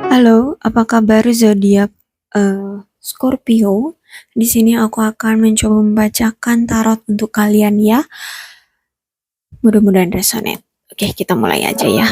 Halo, apa kabar zodiak Scorpio? Di sini aku akan mencoba membacakan tarot untuk kalian ya. Mudah-mudahan resonate. Oke, kita mulai aja ya.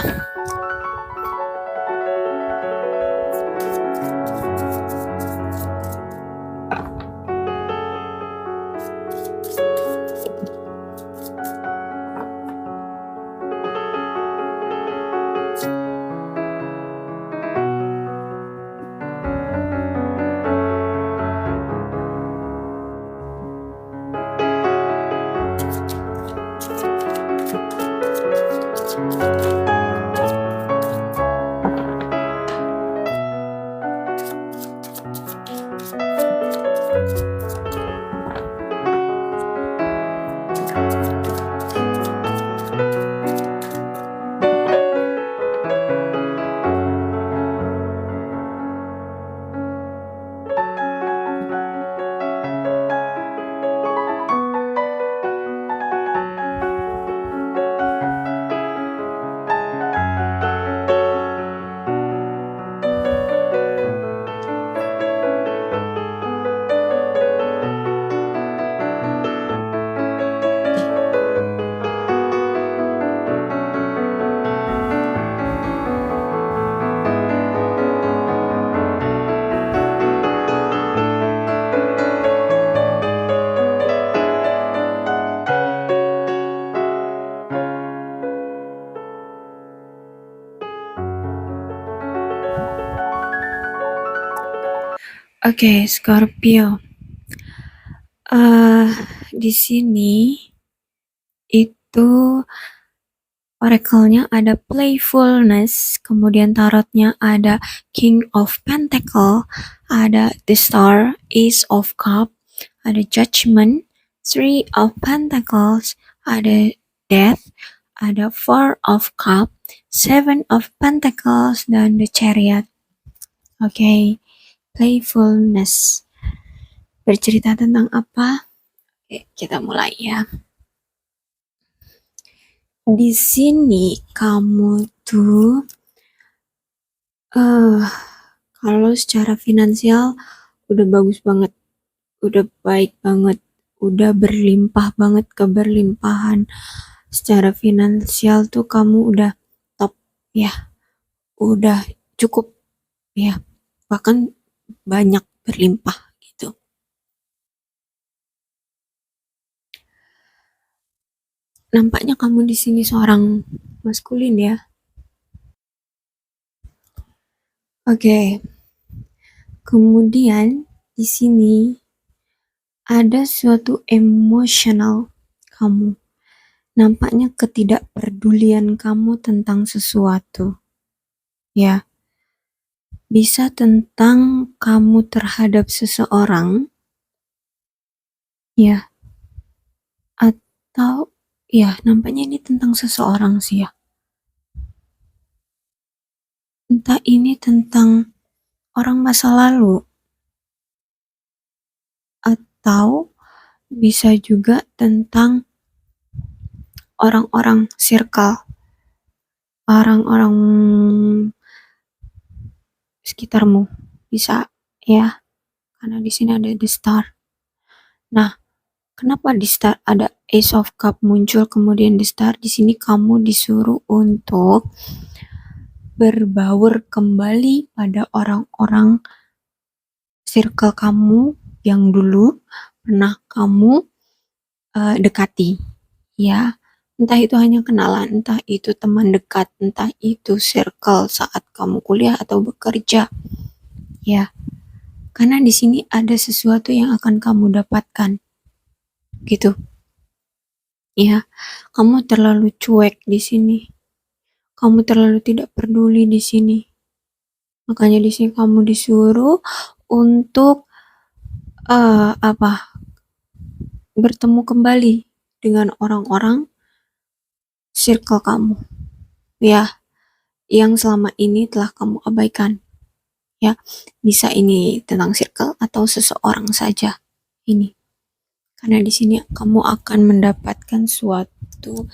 Oke, Scorpio. Di sini itu oracle-nya ada playfulness, kemudian tarotnya ada King of Pentacle, ada the Star, Ace of Cup, ada Judgment, Three of Pentacles, ada Death, ada Four of Cup, Seven of Pentacles, dan the Chariot. Oke, playfulness. Bercerita tentang apa? Oke, kita mulai ya. Di sini kamu tuh kalau secara finansial udah bagus banget, udah baik banget, udah berlimpah banget, keberlimpahan. Secara finansial tuh kamu udah top ya, udah cukup ya, bahkan banyak berlimpah gitu. Nampaknya kamu di sini seorang maskulin ya. Oke. Kemudian di sini ada suatu emosional kamu. Nampaknya ketidakpedulian kamu tentang sesuatu. Ya, bisa tentang kamu terhadap seseorang. Ya, atau ya, nampaknya ini tentang seseorang sih ya. Entah ini tentang orang masa lalu, atau bisa juga tentang orang-orang circle, orang-orang sekitarmu. Bisa ya, karena di sini ada the star. Nah, kenapa di star ada Ace of Cup muncul kemudian di star? Di sini kamu disuruh untuk berbaur kembali pada orang-orang circle kamu yang dulu pernah kamu dekati, ya. Entah itu hanya kenalan, entah itu teman dekat, entah itu circle saat kamu kuliah atau bekerja, ya. Karena di sini ada sesuatu yang akan kamu dapatkan, gitu. Ya, kamu terlalu cuek di sini. Kamu terlalu tidak peduli di sini. Makanya di sini kamu disuruh untuk bertemu kembali dengan orang-orang circle kamu, ya, yang selama ini telah kamu abaikan. Ya, bisa ini tentang circle atau seseorang saja ini. Karena di sini kamu akan mendapatkan suatu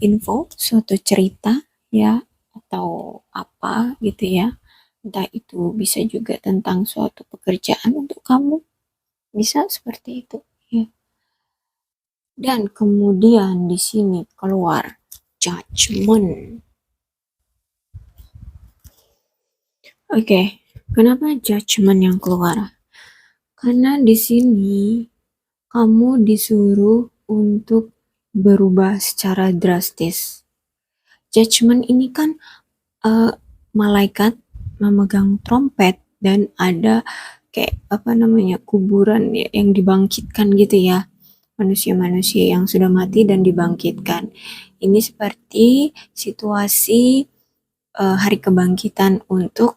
info, suatu cerita ya, atau apa gitu ya, Entah itu bisa juga tentang suatu pekerjaan untuk kamu, bisa seperti itu, ya. Dan kemudian di sini keluar judgment. Oke, kenapa judgment yang keluar? Karena di sini kamu disuruh untuk berubah secara drastis. Judgment ini kan malaikat memegang trompet dan ada kayak apa namanya kuburan ya, yang dibangkitkan gitu ya, manusia-manusia yang sudah mati dan dibangkitkan. Ini seperti situasi hari kebangkitan untuk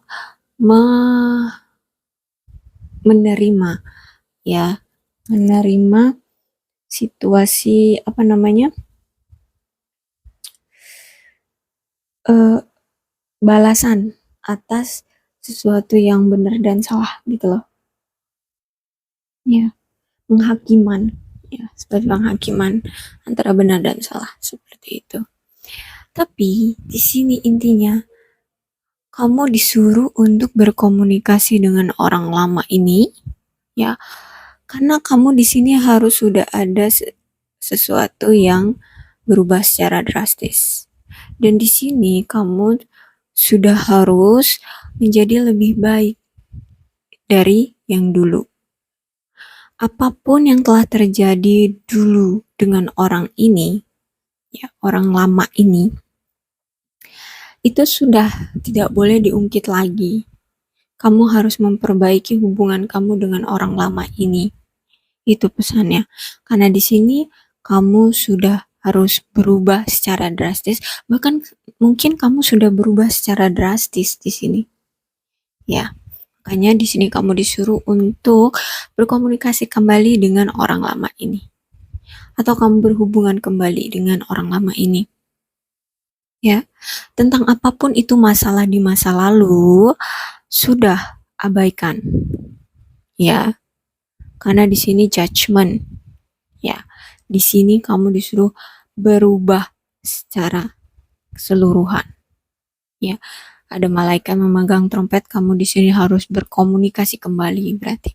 menerima ya, menerima situasi apa namanya balasan atas sesuatu yang benar dan salah gitu loh ya, penghakiman ya, seperti penghakiman antara benar dan salah seperti itu. Tapi di sini intinya kamu disuruh untuk berkomunikasi dengan orang lama ini ya, karena kamu di sini harus sudah ada sesuatu yang berubah secara drastis. Dan di sini kamu sudah harus menjadi lebih baik dari yang dulu. Apapun yang telah terjadi dulu dengan orang ini, ya, orang lama ini, itu sudah tidak boleh diungkit lagi. Kamu harus memperbaiki hubungan kamu dengan orang lama ini. Itu pesannya. Karena di sini kamu sudah harus berubah secara drastis. Bahkan mungkin kamu sudah berubah secara drastis di sini. Ya. Makanya di sini kamu disuruh untuk berkomunikasi kembali dengan orang lama ini. Atau kamu berhubungan kembali dengan orang lama ini. Ya. Tentang apapun itu masalah di masa lalu, sudah abaikan. Ya. Karena di sini judgment. Ya. Di sini kamu disuruh berubah secara keseluruhan. Ya. Ada malaikat memegang trompet, kamu di sini harus berkomunikasi kembali berarti.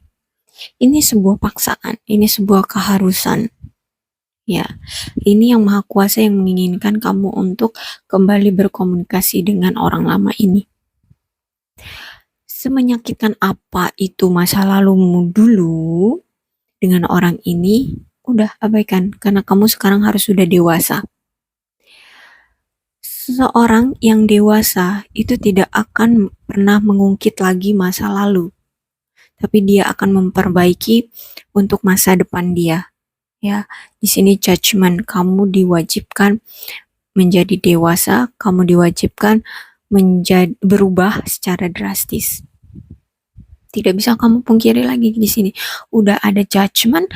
Ini sebuah paksaan, ini sebuah keharusan. Ya, ini yang Maha Kuasa yang menginginkan kamu untuk kembali berkomunikasi dengan orang lama ini. Semenyakitkan apa itu masa lalumu dulu dengan orang ini, udah abaikan karena kamu sekarang harus sudah dewasa. Seseorang yang dewasa itu tidak akan pernah mengungkit lagi masa lalu, tapi dia akan memperbaiki untuk masa depan dia. Ya, di sini judgment, kamu diwajibkan menjadi dewasa, kamu diwajibkan berubah secara drastis. Tidak bisa kamu pungkiri lagi di sini. Udah ada judgment,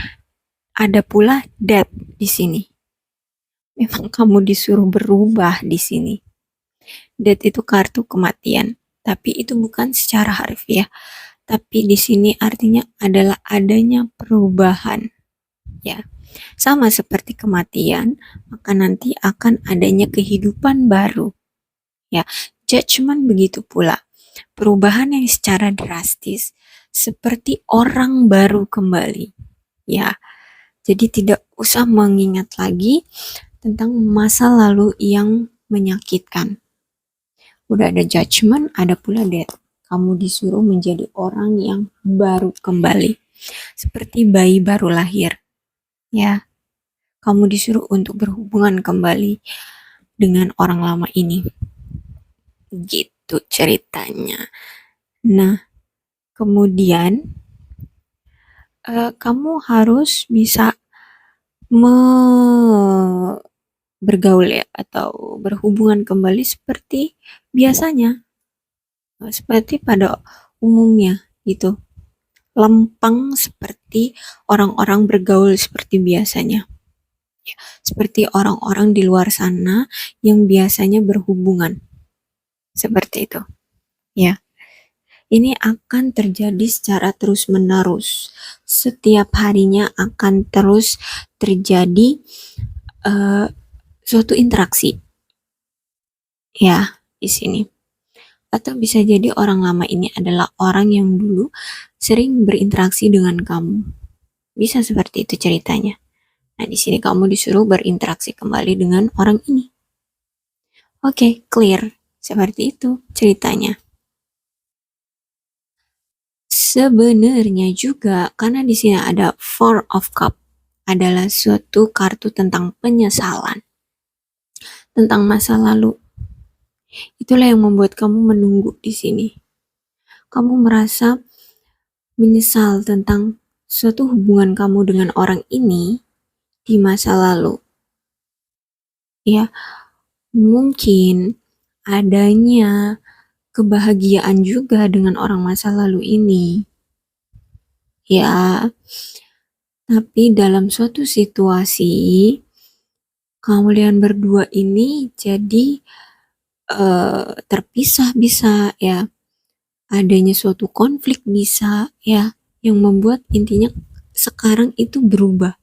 ada pula death di sini. Memang kamu disuruh berubah di sini. Death itu kartu kematian, tapi itu bukan secara harfiah. Tapi di sini artinya adalah adanya perubahan. Ya. Sama seperti kematian, maka nanti akan adanya kehidupan baru. Ya, judgment begitu pula. Perubahan yang secara drastis seperti orang baru kembali. Ya. Jadi tidak usah mengingat lagi tentang masa lalu yang menyakitkan. Udah ada judgment, ada pula death. Kamu disuruh menjadi orang yang baru kembali. Seperti bayi baru lahir. Ya, kamu disuruh untuk berhubungan kembali dengan orang lama ini. Gitu ceritanya. Nah, kemudian kamu harus bisa bergaul ya, atau berhubungan kembali seperti biasanya, seperti pada umumnya gitu. Lempeng seperti orang-orang bergaul seperti biasanya. Seperti orang-orang di luar sana yang biasanya berhubungan. Seperti itu. Ya. Ini akan terjadi secara terus-menerus. Setiap harinya akan terus terjadi suatu interaksi. Ya, di sini. Atau bisa jadi orang lama ini adalah orang yang dulu sering berinteraksi dengan kamu. Bisa seperti itu ceritanya. Nah, di sini kamu disuruh berinteraksi kembali dengan orang ini. Oke, clear. Seperti itu ceritanya. Sebenarnya juga karena di sini ada Four of Cup adalah suatu kartu tentang penyesalan, tentang masa lalu. Itulah yang membuat kamu menunggu di sini. Kamu merasa menyesal tentang suatu hubungan kamu dengan orang ini di masa lalu. Ya, mungkin adanya kebahagiaan juga dengan orang masa lalu ini. Ya, tapi dalam suatu situasi kalian berdua ini jadi terpisah bisa ya, adanya suatu konflik bisa ya, yang membuat intinya sekarang itu berubah.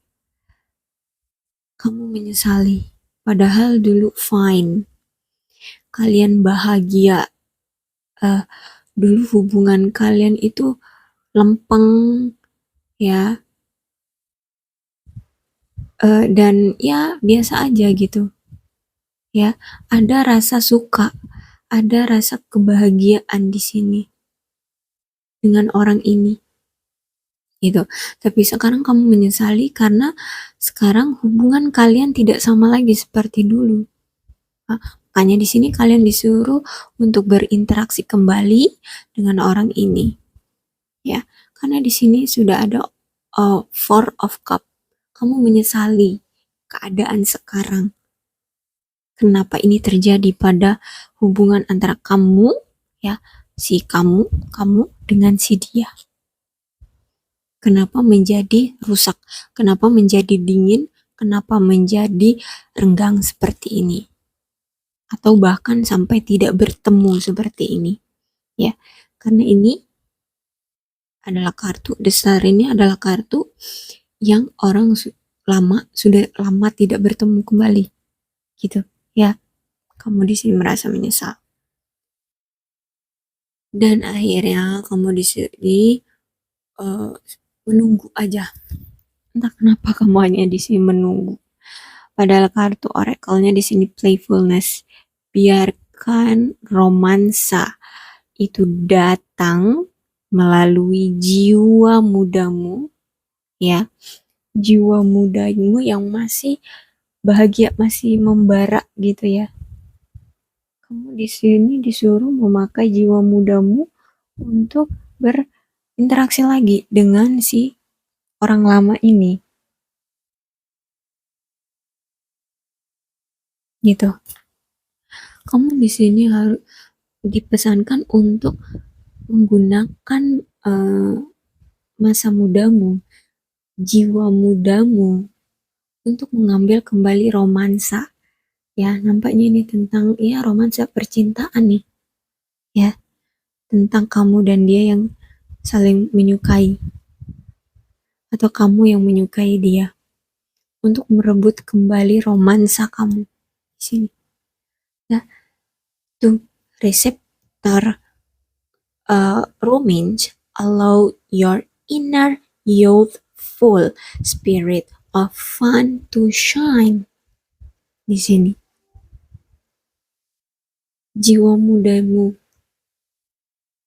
Kamu menyesali, padahal dulu fine, kalian bahagia, dulu hubungan kalian itu lempeng ya, dan ya biasa aja gitu ya, ada rasa suka, ada rasa kebahagiaan di sini dengan orang ini gitu. Tapi sekarang kamu menyesali karena sekarang hubungan kalian tidak sama lagi seperti dulu. Nah, makanya di sini kalian disuruh untuk berinteraksi kembali dengan orang ini ya, karena di sini sudah ada Four of Cup. Kamu menyesali keadaan sekarang. Kenapa ini terjadi pada hubungan antara kamu ya, si kamu dengan si dia. Kenapa menjadi rusak? Kenapa menjadi dingin? Kenapa menjadi renggang seperti ini? Atau bahkan sampai tidak bertemu seperti ini. Ya, karena ini adalah kartu, besar ini adalah kartu yang orang sudah lama tidak bertemu kembali. Gitu. Ya, kamu di sini merasa menyesal. Dan akhirnya kamu di sini menunggu aja. Entah kenapa kamu hanya di sini menunggu. Padahal kartu oracle-nya di sini playfulness. Biarkan romansa itu datang melalui jiwa mudamu, ya. Jiwa mudamu yang masih bahagia, masih membara gitu ya. Kamu di sini disuruh memakai jiwa mudamu untuk berinteraksi lagi dengan si orang lama ini. Gitu. Kamu di sini harus dipesankan untuk menggunakan masa mudamu, jiwa mudamu untuk mengambil kembali romansa. Ya, nampaknya ini tentang ya romansa percintaan nih. Ya, tentang kamu dan dia yang saling menyukai. Atau kamu yang menyukai dia. Untuk merebut kembali romansa kamu di sini. Ya, tuh reseptor romance allow your inner youthful spirit of fun to shine di sini. Jiwa mudamu,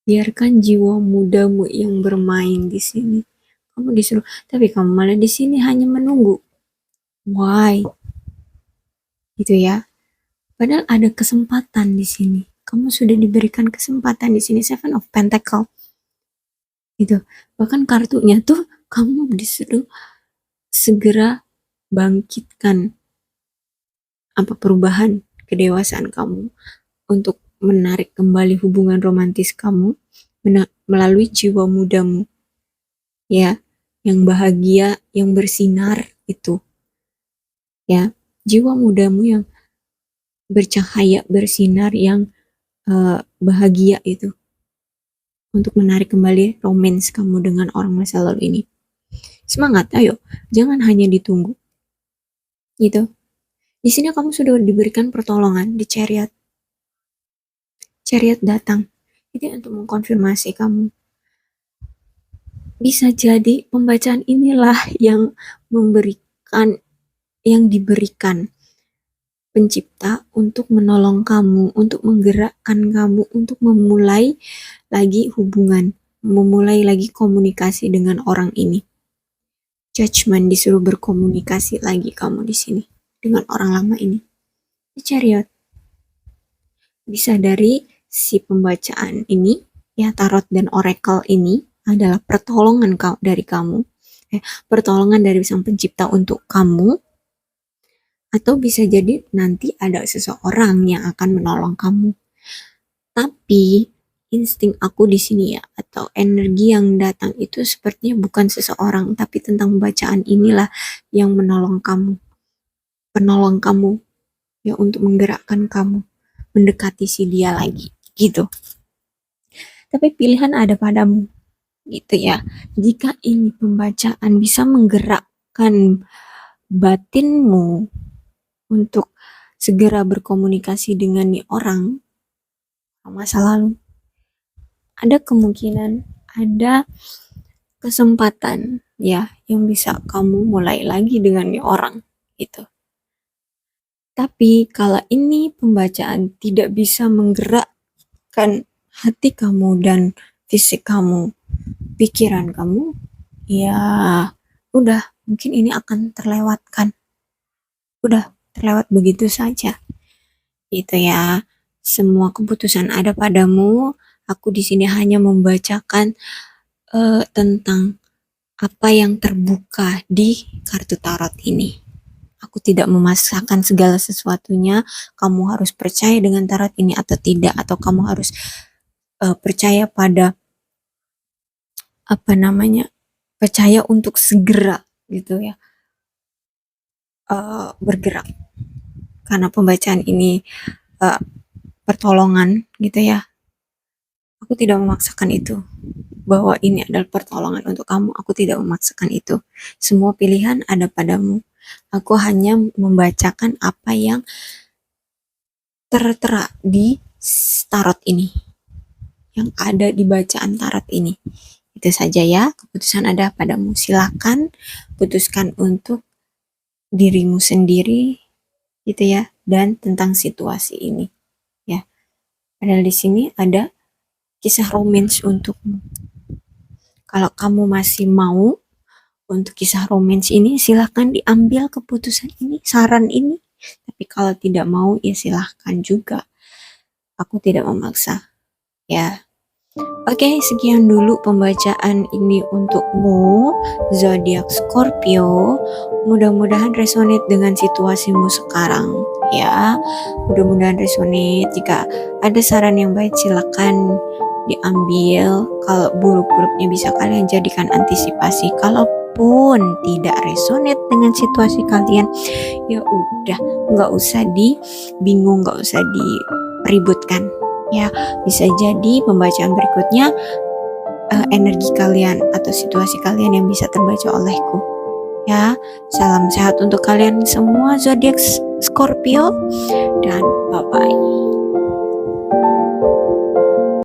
biarkan jiwa mudamu yang bermain di sini. Kamu disuruh, tapi kamu malah di sini hanya menunggu. Why? Gitu ya. Padahal ada kesempatan di sini. Kamu sudah diberikan kesempatan di sini, Seven of Pentacle. Gitu. Bahkan kartunya tuh kamu disuruh segera bangkitkan apa perubahan kedewasaan kamu untuk menarik kembali hubungan romantis kamu melalui jiwa mudamu ya, yang bahagia, yang bersinar itu ya, jiwa mudamu yang bercahaya, bersinar, yang bahagia itu untuk menarik kembali romance kamu dengan orang masa lalu ini. Semangat, ayo, jangan hanya ditunggu gitu. Di sini kamu sudah diberikan pertolongan di Chariot. Chariot datang Ini untuk mengkonfirmasi kamu. Bisa jadi pembacaan inilah yang diberikan pencipta untuk menolong kamu, untuk menggerakkan kamu, untuk memulai lagi hubungan, memulai lagi komunikasi dengan orang ini. Judgment, disuruh berkomunikasi lagi kamu di sini dengan orang lama ini. Chariot. Bisa dari si pembacaan ini, ya, tarot dan oracle ini adalah pertolongan dari kamu, pertolongan dari sang pencipta untuk kamu. Atau bisa jadi nanti ada seseorang yang akan menolong kamu. Tapi insting aku di sini ya, atau energi yang datang itu sepertinya bukan seseorang, tapi tentang bacaan inilah yang menolong kamu. Penolong kamu ya, untuk menggerakkan kamu mendekati si dia lagi gitu. Tapi pilihan ada padamu gitu ya. Jika ini pembacaan bisa menggerakkan batinmu untuk segera berkomunikasi dengan nih orang masa lalu, ada kemungkinan, ada kesempatan ya yang bisa kamu mulai lagi dengan nih orang gitu. Tapi kalau ini pembacaan tidak bisa menggerakkan hati kamu dan fisik kamu, pikiran kamu, ya udah, mungkin ini akan terlewatkan. Udah terlewat begitu saja. Gitu ya. Semua keputusan ada padamu. Aku di sini hanya membacakan tentang apa yang terbuka di kartu tarot ini. Aku tidak memaksakan segala sesuatunya. Kamu harus percaya dengan tarot ini atau tidak, atau kamu harus percaya pada percaya untuk segera gitu ya, bergerak. Karena pembacaan ini pertolongan gitu ya. Aku tidak memaksakan itu, bahwa ini adalah pertolongan untuk kamu. Aku tidak memaksakan itu. Semua pilihan ada padamu. Aku hanya membacakan apa yang tertera di tarot ini, yang ada di bacaan tarot ini. Itu saja ya, keputusan ada padamu. Silakan putuskan untuk dirimu sendiri gitu ya, dan tentang situasi ini ya. Padahal di sini ada kisah romance untukmu. Kalau kamu masih mau untuk kisah romance ini, silahkan diambil keputusan ini, saran ini. Tapi kalau tidak mau, ya silahkan juga. Aku tidak memaksa. Ya. Oke, sekian dulu pembacaan ini untukmu, zodiak Scorpio. Mudah-mudahan resonate dengan situasimu sekarang. Ya, mudah-mudahan resonate. Jika ada saran yang baik, silakan diambil. Kalau buruk-buruknya bisa kalian jadikan antisipasi. Kalaupun tidak resonate dengan situasi kalian, ya udah, nggak usah dibingung, nggak usah diributkan. Ya, bisa jadi pembacaan berikutnya energi kalian atau situasi kalian yang bisa terbaca olehku. Ya, salam sehat untuk kalian semua zodiak Scorpio, dan bye-bye.